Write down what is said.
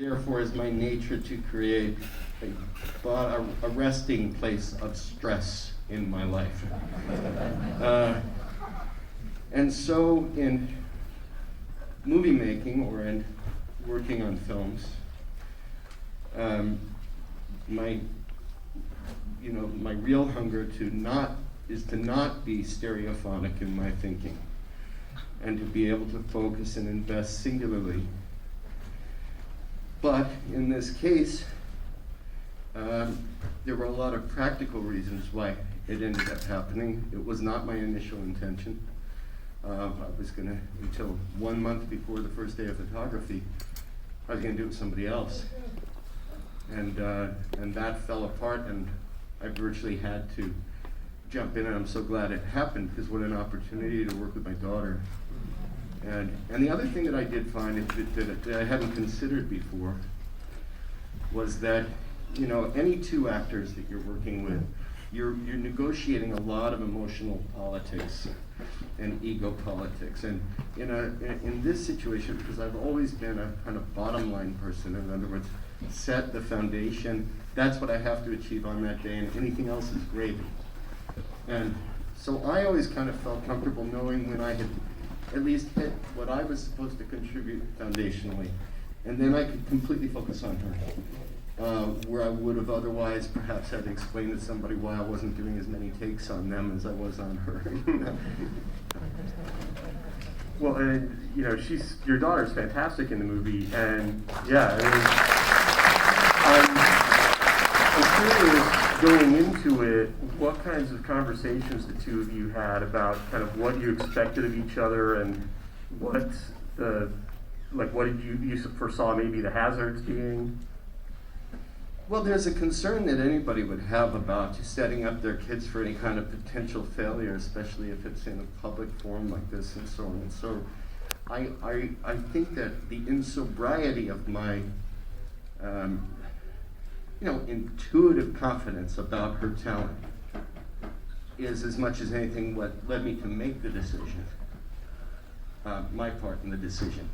therefore is my nature to create a resting place of stress in my life. And so in movie making or in working on films, my real hunger is to not be stereophonic in my thinking, and to be able to focus and invest singularly. But in this case, there were a lot of practical reasons why it ended up happening. It was not my initial intention. I was going to, until 1 month before the first day of photography, I was going to do it with somebody else. And that fell apart, and I virtually had to jump in, and I'm so glad it happened, because what an opportunity to work with my daughter. And the other thing that I did find that I hadn't considered before was that, any two actors that you're working with, you're negotiating a lot of emotional politics and ego politics. And in this situation, because I've always been a kind of bottom line person, in other words, set the foundation, that's what I have to achieve on that day, and anything else is gravy. And so I always kind of felt comfortable knowing when I had at least hit what I was supposed to contribute foundationally, and then I could completely focus on her, where I would have otherwise perhaps had to explain to somebody why I wasn't doing as many takes on them as I was on her. Well, and your daughter's fantastic in the movie, and yeah, I'm curious, going into it, what kinds of conversations the two of you had about kind of what you expected of each other, and what did you foresaw maybe the hazards being? Well, there's a concern that anybody would have about setting up their kids for any kind of potential failure, especially if it's in a public forum like this and so on. And so I think that the insobriety of my intuitive confidence about her talent is as much as anything what led me to make the decision, my part in the decision.